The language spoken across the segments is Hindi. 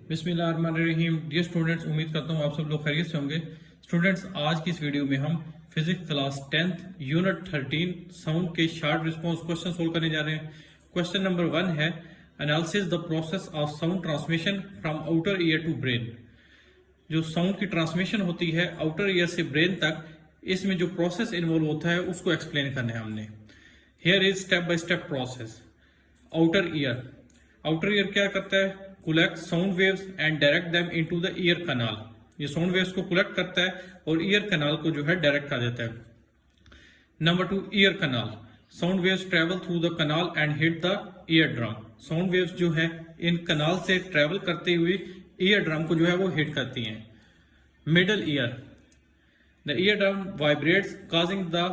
बिस्मिल्लाहिर्रहमानिर्रहीम। डियर स्टूडेंट्स, उम्मीद करता हूँ आप सब लोग खैरियत से होंगे। स्टूडेंट्स, आज की इस वीडियो में हम physics class 10th unit 13 sound के शॉर्ट रिस्पॉन्स क्वेश्चन सोल्व करने जा रहे हैं। क्वेश्चन नंबर 1 है analysis the process of sound transmission from outer ear to brain. जो साउंड की ट्रांसमिशन होती है आउटर ईयर से ब्रेन तक, इसमें जो प्रोसेस इन्वॉल्व होता है उसको एक्सप्लेन करना है हमने। Here is step by step process. Outer ear क्या करता है? Collect sound waves and direct them into the ear canal. ये साउंड वेव्स को कलेक्ट करता है और ईयर कैनाल को जो है डायरेक्ट कर देता है। Number 2, ear canal. Sound waves travel through the canal and hit the ear drum. Sound waves जो है इन कैनाल से ट्रेवल करते हुए ईयर ड्रम को जो है वो हिट करती हैं। Middle ear, the ear drum vibrates causing the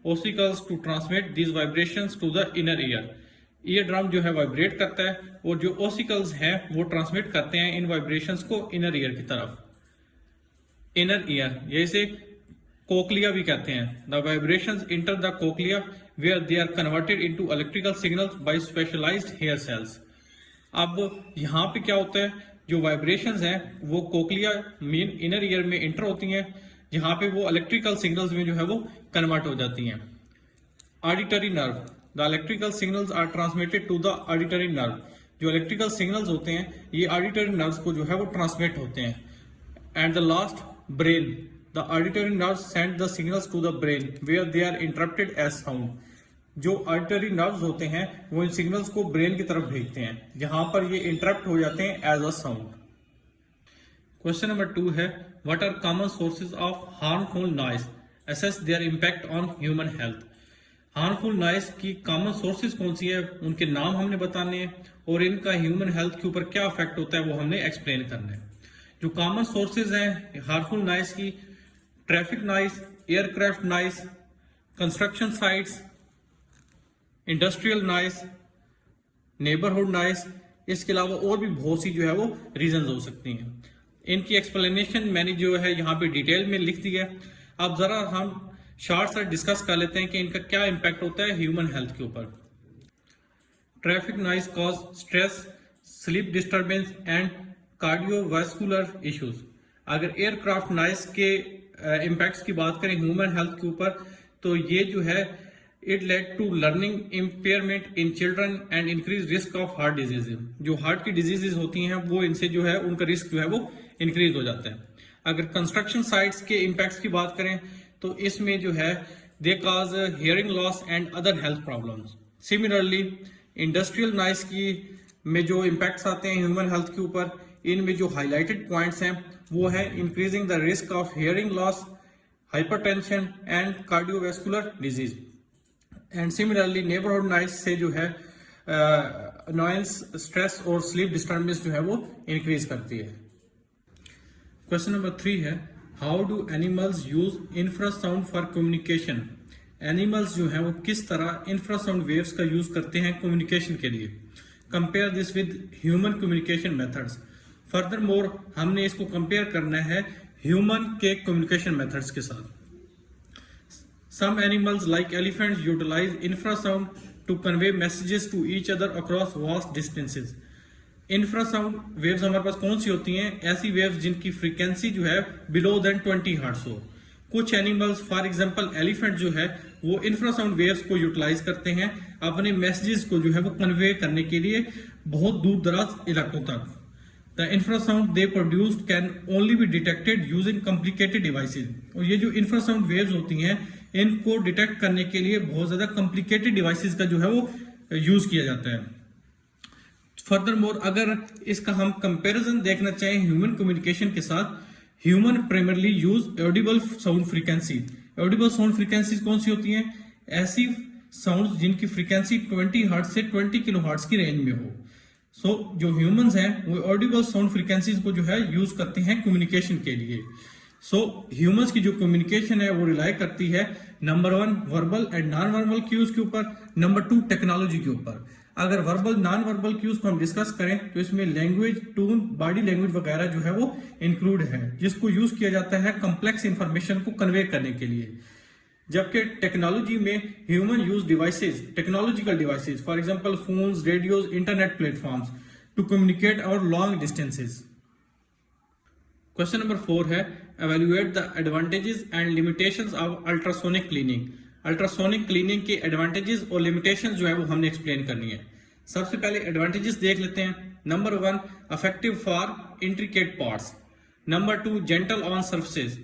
ossicles to transmit these vibrations to the inner ear। Ear drum जो है वाइब्रेट करता है और जो ओसिकल्स हैं वो ट्रांसमिट करते हैं इन वाइब्रेशंस को इनर ईयर की तरफ। इनर ईयर, जैसे कोक्लिया भी कहते हैं। The vibrations enter the cochlea where they are converted into electrical signals by specialised hair cells. अब यहाँ पे क्या होता है, जो वाइब्रेशंस हैं वो कोक्लिया मेन इनर ईयर में इंटर होती हैं, जहाँ पे वो इलेक्ट्रिकल सिग्नल्स में जो है वो कन्वर्ट हो जाती हैं। Auditory nerve, the electrical signals are transmitted to the auditory nerve. जो इलेक्ट्रिकल सिग्नल्स होते हैं ये ऑडिटरी नर्व्स को जो है वो ट्रांसमिट होते हैं। And the last, brain, the auditory nerves send the signals to the brain where they are interpreted as sound. जो ऑडिटरी नर्व्स होते हैं वो इन सिग्नल्स को ब्रेन की तरफ भेजते हैं, जहां पर ये इंटरप्ट हो जाते हैं as a sound. Question number 2 है what are common sources of harmful noise, assess their impact on human health. Harmful noise की कॉमन सोर्सेज कौन सी है, उनके नाम हमने बताने हैं और इनका ह्यूमन हेल्थ के ऊपर क्या इफेक्ट होता है वो हमने एक्सप्लेन करना है। जो कॉमन सोर्सेज हैं हार्मफुल नॉइज की, traffic noise, aircraft noise, construction sites, industrial noise, neighbourhood noise, इसके अलावा और भी बहुत सी जो है वो रीजंस हो सकती हैं। इनकी एक्सप्लेनेशन मैंने जो है यहाँ पे डिटेल में लिख दी है। अब जरा हम शॉर्ट से डिस्कस कर लेते हैं कि इनका क्या इंपैक्ट होता है ह्यूमन हेल्थ के ऊपर। Traffic noise cause stress, sleep disturbance and cardiovascular issues. अगर एयरक्राफ्ट नॉइज के इंपैक्ट्स की बात करें ह्यूमन हेल्थ के ऊपर, तो ये जो है it led to learning impairment in children and increase risk of heart disease. जो हार्ट की डिजीजेज होती हैं वो इनसे जो है उनका रिस्क जो है वो इंक्रीज हो जाता है। अगर कंस्ट्रक्शन साइट्स के इंपैक्ट्स की बात करें तो इसमें जो है they cause hearing loss and other health problems. Similarly industrial noise की में जो इंपैक्ट्स आते हैं ह्यूमन हेल्थ के ऊपर, इनमें जो हाईलाइटेड पॉइंट्स हैं वो है increasing the risk of hearing loss, hypertension and cardiovascular disease. And similarly neighbourhood noise से जो है अनॉयंस, स्ट्रेस और स्लीप डिस्टर्बेंस जो है वो इंक्रीज करती है। क्वेश्चन नंबर 3 है how do animals use infrasound for communication. Animals जो है वो किस तरह इंफ्रासाउंड वेव्स का यूज करते हैं कम्युनिकेशन के लिए। Compare this with human communication methods. Further more हमने इसको कंपेयर करना है ह्यूमन के कम्युनिकेशन मेथड्स के साथ। Some animals like elephants utilise infrasound to convey messages to each other across vast distances. Infrasound waves हमारे पास कौन सी होती हैं? ऐसी वेव्स जिनकी फ्रीक्वेंसी जो है बिलो देन 20 हर्ट्ज हो। कुछ एनिमल्स फॉर एग्जांपल एलिफेंट जो है वो इंफ्रासाउंड वेव्स को यूटिलाइज करते हैं अपने मैसेजेस को जो है वो कन्वे करने के लिए बहुत दूर दराज इलाकों तक। The infrasound they produced can only be detected using complicated devices. और ये जो इंफ्रासाउंड वेव्स होती हैं इनको डिटेक्ट करने के लिए बहुत ज्यादा कॉम्प्लिकेटेड डिवाइसेज का जो है वो यूज किया जाता है। फर्दर मोर अगर इसका हम कंपैरिजन देखना चाहें ह्यूमन कम्युनिकेशन के साथ, human primarily use Audible sound frequency. Audible sound frequency कौन सी होती हैं? ऐसी साउंड जिनकी फ्रीक्वेंसी 20 हर्ट्ज से 20 किलो हर्ट्ज की रेंज में हो। सो जो ह्यूमंस हैं वो ऑडिबल साउंड फ्रीक्वेंसीज को जो है यूज करते हैं कम्युनिकेशन के लिए। सो ह्यूमंस की जो कम्युनिकेशन है वो रिलाई करती है number 1 verbal and non verbal cues के ऊपर, नंबर 2 टेक्नोलॉजी के ऊपर। अगर वर्बल नॉन वर्बल क्यूज को हम डिस्कस करें तो इसमें लैंग्वेज, टून, बॉडी लैंग्वेज वगैरह जो है वो इंक्लूड है, जिसको यूज किया जाता है कॉम्प्लेक्स इंफॉर्मेशन को कन्वे करने के लिए। जबकि टेक्नोलॉजी में human use devices, technological devices for example phones, radios, internet platforms to communicate और लॉन्ग डिस्टेंसेस। क्वेश्चन नंबर 4 है evaluate the advantages and limitations of ultrasonic cleaning। Ultrasonic cleaning के एडवांटेजेस और लिमिटेशंस जो है वो हमने एक्सप्लेन करनी है। सबसे पहले एडवांटेजेस देख लेते हैं। Number 1, effective for intricate parts. Number 2, gentle on surfaces.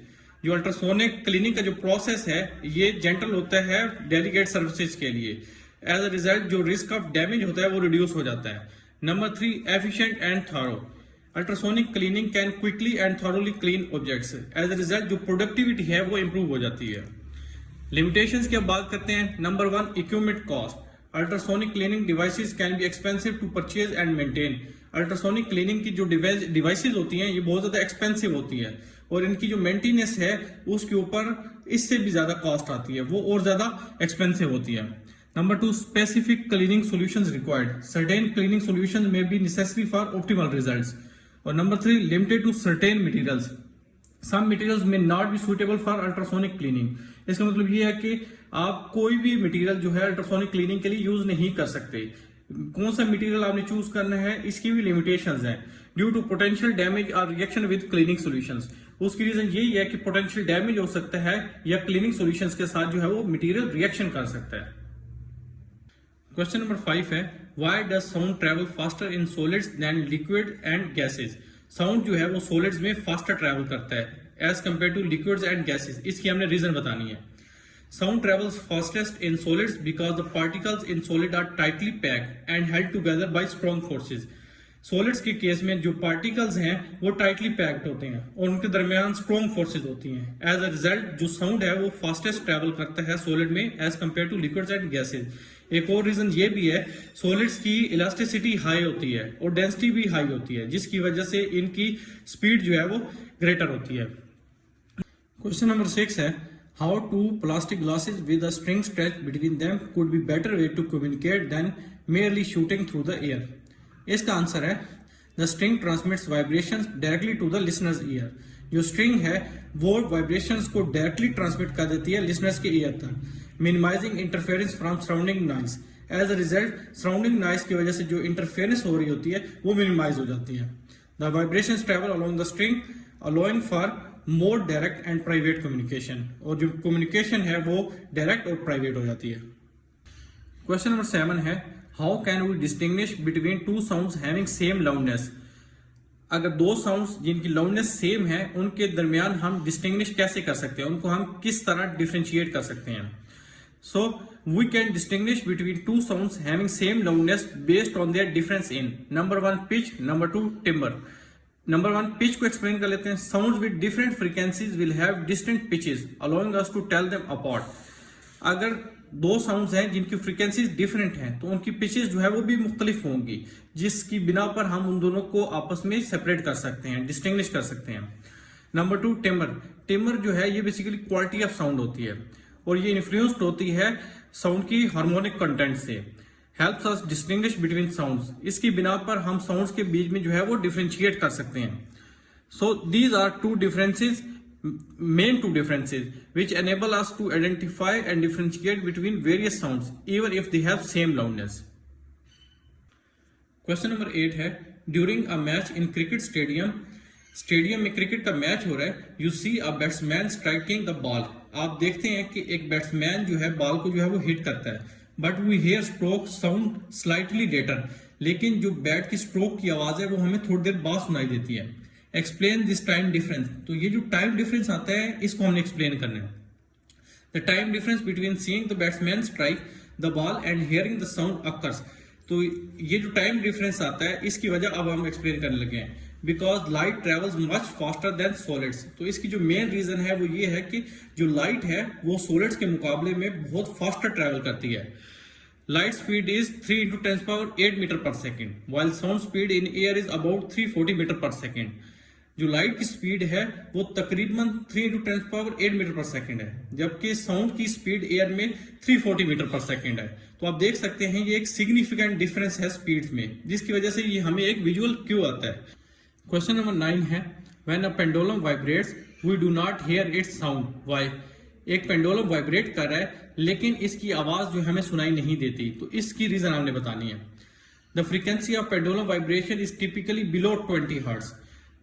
जो अल्ट्रासोनिक क्लीनिंग का जो प्रोसेस है ये जेंटल होता है डेलिकेट सर्फेसेस के लिए। एज अ रिजल्ट जो रिस्क ऑफ डैमेज होता है वो रिड्यूस हो जाता है। Number 3, efficient and thorough. Ultrasonic cleaning can quickly and thoroughly clean objects. As a result जो प्रोडक्टिविटी है वो इंप्रूव हो जाती है। लिमिटेशंस की अब बात करते हैं। Number 1, equipment cost. Ultrasonic cleaning devices can be expensive to purchase and maintain. Ultrasonic cleaning की जो डिवाइसेस होती हैं ये बहुत ज्यादा एक्सपेंसिव होती है और इनकी जो मेंटेनेंस है उसके ऊपर इससे भी ज्यादा कॉस्ट आती है, वो और ज्यादा एक्सपेंसिव होती है। Number 2, specific cleaning solutions required. Certain cleaning solutions may be necessary for optimal results. और number 3, limited to certain materials. Some materials may not be suitable for ultrasonic cleaning. इसका मतलब ये है कि आप कोई भी मटेरियल जो है अल्ट्रासोनिक क्लीनिंग के लिए यूज नहीं कर सकते। कौन सा मटेरियल आपने चूज करना है इसकी भी लिमिटेशंस हैं। ड्यू टू पोटेंशियल डैमेज और रिएक्शन विद क्लीनिंग सॉल्यूशंस। उसकी रीजन यही है कि पोटेंशियल डैमेज हो सकता है या क्लीनिंग सॉल्यूशंस के साथ जो है वो मटेरियल रिएक्शन कर सकता है। क्वेश्चन नंबर 5 है why does sound travel faster in solids than liquid and gases. Sound जो है वो सॉलिड्स में फास्टर ट्रेवल करता है as compare to liquids and gases. इसकी हमने रीजन बतानी है। Sound travels fastest in solids because the particles in solid are tightly packed and held together by strong forces. Solids के केस में जो पार्टिकल्स हैं वो टाइटली पैक्ड होते हैं और उनके दरमियान स्ट्रॉन्ग फोर्सेज होती हैं। एज अ रिजल्ट जो साउंड है वो फास्टेस्ट ट्रेवल करता है सॉलिड में as compare to liquids and gases. एक और रीजन ये भी है सॉलिड्स की इलास्टिसिटी हाई होती है और डेंसिटी भी हाई होती है जिसकी वजह से इनकी स्पीड जो है वो ग्रेटर होती है। क्वेश्चन नंबर 6 है how two plastic glasses with a string stretch between them could be better way to communicate than merely shouting through the air. इसका आंसर है the string transmits vibrations directly to the listener's ear. जो स्ट्रिंग है वो वाइब्रेशंस को डायरेक्टली ट्रांसमिट कर देती है लिसनर्स के ईयर तक, minimising interference from surrounding noise. As a result surrounding noise की वजह से जो इंटरफेरेंस हो रही होती है वो मिनिमाइज हो जाती है। The vibrations travel along the string allowing for more direct and private communication. और जो कम्युनिकेशन है वो डायरेक्ट और प्राइवेट हो जाती है। क्वेश्चन नंबर 7 है how can we distinguish between two sounds having same loudness. अगर दो साउंड्स जिनकी लाउडनेस सेम है उनके दरमियान हम डिस्टिंग्विश कैसे कर सकते हैं, उनको हम किस तरह डिफरेंशिएट कर सकते हैं। So we can distinguish between two sounds having same loudness based on their difference in number 1 pitch, number 2 timbre. Number 1 pitch को एक्सप्लेन कर लेते हैं। Sounds with different frequencies will have distinct pitches allowing us to tell them apart. अगर दो साउंड्स हैं जिनकी फ्रीक्वेंसीज डिफरेंट हैं तो उनकी पिचेस जो है वो भी मुख्तलिफ होंगी जिसकी बिना पर हम उन दोनों को आपस में सेपरेट कर सकते हैं, डिस्टिंग्विश कर सकते हैं। Number 2 timber. टिम्बर जो है ये बेसिकली क्वालिटी ऑफ साउंड होती है और ये इन्फ्लुएंस्ड होती है साउंड की हार्मोनिक कंटेंट से। Helps us distinguish between sounds. इसकी बिना पर हम साउंड्स के बीच में जो है वो डिफरेंशिएट कर सकते हैं। So these are two differences, main two differences which enable us to identify and differentiate between various sounds even if they have same loudness. Question number 8 है during a match in cricket stadium में क्रिकेट का मैच हो रहा है, you see a batsman striking the ball। आप देखते हैं कि एक बैट्समैन जो है बॉल को जो है वो हिट करता है, but we hear stroke sound slightly later। लेकिन जो बैट की स्ट्रोक की आवाज है वो हमें थोड़ी देर बाद सुनाई देती है। Explain this time difference. तो ये जो टाइम डिफरेंस आता है इसको हमने एक्सप्लेन करना है। The time difference between seeing the batsman strike the ball and hearing the sound occurs. तो ये जो टाइम डिफरेंस आता है इसकी वजह अब हम एक्सप्लेन करने लगे हैं। Because light travels much faster than solids. तो इसकी जो मेन रीजन है वो ये है कि जो लाइट है वो सॉलिड्स के मुकाबले में बहुत फास्टर ट्रेवल करती है। Light speed is 3 × 10⁸ meter per second, while sound speed in air is about 340 meter per second। जो लाइट की स्पीड है वो तकरीबन 3 × 10⁸ मीटर पर सेकंड है, जबकि साउंड की स्पीड एयर में 340 मीटर पर सेकंड है। तो आप देख सकते हैं ये एक सिग्निफिकेंट डिफरेंस है स्पीड्स में, जिसकी वजह से ये हमें एक विजुअल क्यू आता है। क्वेश्चन नंबर 9 है when a pendulum vibrates we do not hear its sound, why. एक पेंडुलम वाइब्रेट कर रहा है लेकिन इसकी आवाज जो हमें सुनाई नहीं देती, तो इसकी रीजन हमने बतानी है। The frequency of pendulum vibration is typically below 20 hertz.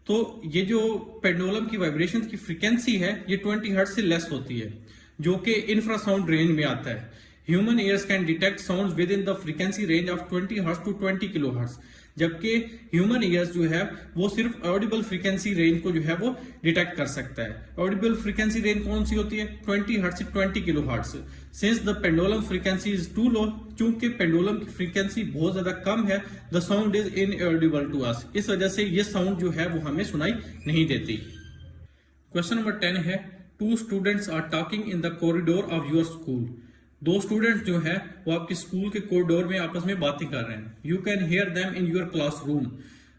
तो ये जो पेंडुलम की वाइब्रेशन की फ्रीक्वेंसी है ये 20 हर्ट्ज से लेस होती है, जो कि इंफ्रासाउंड रेंज में आता है। Human ears can detect sounds within the frequency range of 20 hertz to 20 kilohertz, जबकि ह्यूमन ईयर्स जो है वो सिर्फ ऑडिबल फ्रीक्वेंसी रेंज को जो है वो डिटेक्ट कर सकता है। ऑडिबल फ्रीक्वेंसी रेंज कौन सी होती है? 20 हर्ट्ज से 20 kilohertz. Since the pendulum frequency is too low, चूंकि पेंडुलम की फ्रीक्वेंसी बहुत ज्यादा कम है, the sound is inaudible to us, इस वजह से ये साउंड जो है वो हमें सुनाई नहीं देती। क्वेश्चन नंबर 10 है, two students are talking in the corridor of your school. दो स्टूडेंट्स जो है वो आपके स्कूल के कॉरिडोर में आपस में बातें कर रहे हैं। You can hear them in your classroom,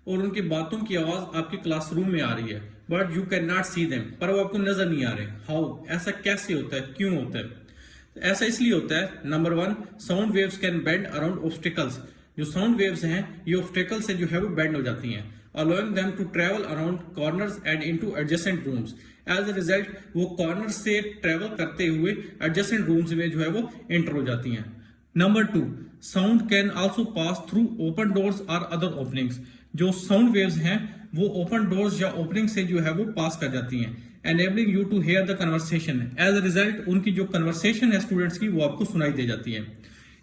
और उनकी बातों की आवाज आपके क्लासरूम में आ रही है, but you can not see them, पर वो आपको नजर नहीं आ रहे। हाउ, ऐसा कैसे होता है, क्यों होता है? ऐसा इसलिए होता है, number 1, sound waves can bend around obstacles. जो साउंड वेव्स हैं ये ऑब्स्टिकल से जो है वो बेंड हो जाती हैं, allowing them to travel around corners and into adjacent rooms. As a result, वो corners से travel करते हुए adjacent rooms में जो है वो enter हो जाती हैं। Number 2, sound can also pass through open doors or other openings. जो sound waves हैं वो open doors या opening से जो है वो pass कर जाती हैं, enabling you to hear the conversation. As a result, उनकी जो conversation है students की वो आपको सुनाई दे जाती है।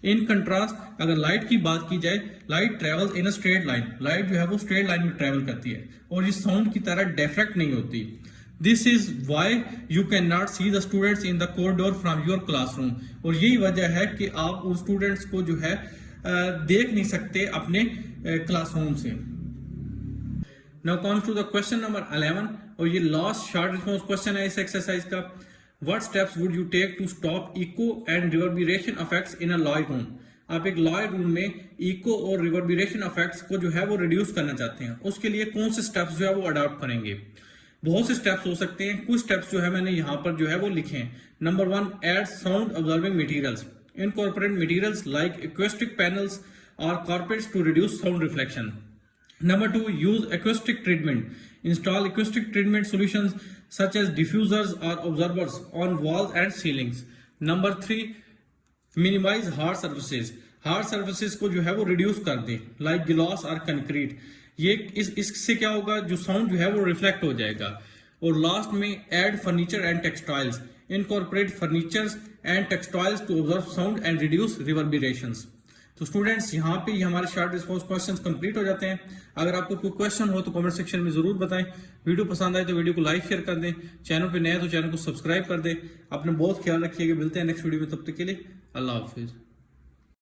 इन कंट्रास्ट अगर लाइट की बात की जाए, light travels in a straight line, light जो है वो स्ट्रेट लाइन में ट्रेवल करती है और इस साउंड की तरह डिफ्रैक्ट नहीं होती। This is why you can not see the students in the corridor from your classroom, और यही वजह है कि आप उन स्टूडेंट्स को जो है देख नहीं सकते अपने क्लासरूम से। Now comes to the question number 11, और ये लास्ट शॉर्ट रिस्पॉन्स क्वेश्चन है इस एक्सरसाइज का। What steps would you take to stop echo and reverberation effects in a lawyer room? आप एक लॉयर रूम में इको और रिवर्बरेशन इफेक्ट्स को जो है वो रिड्यूस करना चाहते हैं, उसके लिए कौन से स्टेप्स जो है वो अडॉप्ट करेंगे? बहुत से स्टेप्स हो सकते हैं, कुछ स्टेप्स जो है मैंने यहाँ पर जो है वो लिखे हैं। Number 1, add sound absorbing materials, incorporate materials like acoustic panels or carpets to reduce sound reflection. Number 2, use acoustic treatment. Install acoustic treatment solutions such as diffusers or absorbers on walls and ceilings. Number 3, minimize hard surfaces. Hard surfaces को जो है वो reduce कर दे, like glass or concrete. ये इससे क्या होगा, जो sound जो है वो reflect हो जाएगा। और last में add furniture and textiles. Incorporate furnitures and textiles to absorb sound and reduce reverberations. तो स्टूडेंट्स यहाँ पे ही हमारे शॉर्ट रिस्पॉन्स क्वेश्चंस कंप्लीट हो जाते हैं। अगर आपको कोई क्वेश्चन हो तो कमेंट सेक्शन में जरूर बताएं। वीडियो पसंद आए तो वीडियो को लाइक शेयर कर दें, चैनल पे नए हैं तो चैनल को सब्सक्राइब कर दें। अपना बहुत ख्याल रखिएगा, मिलते हैं नेक्स्ट वीडियो में, तब तक के लिए अल्लाह हाफिज।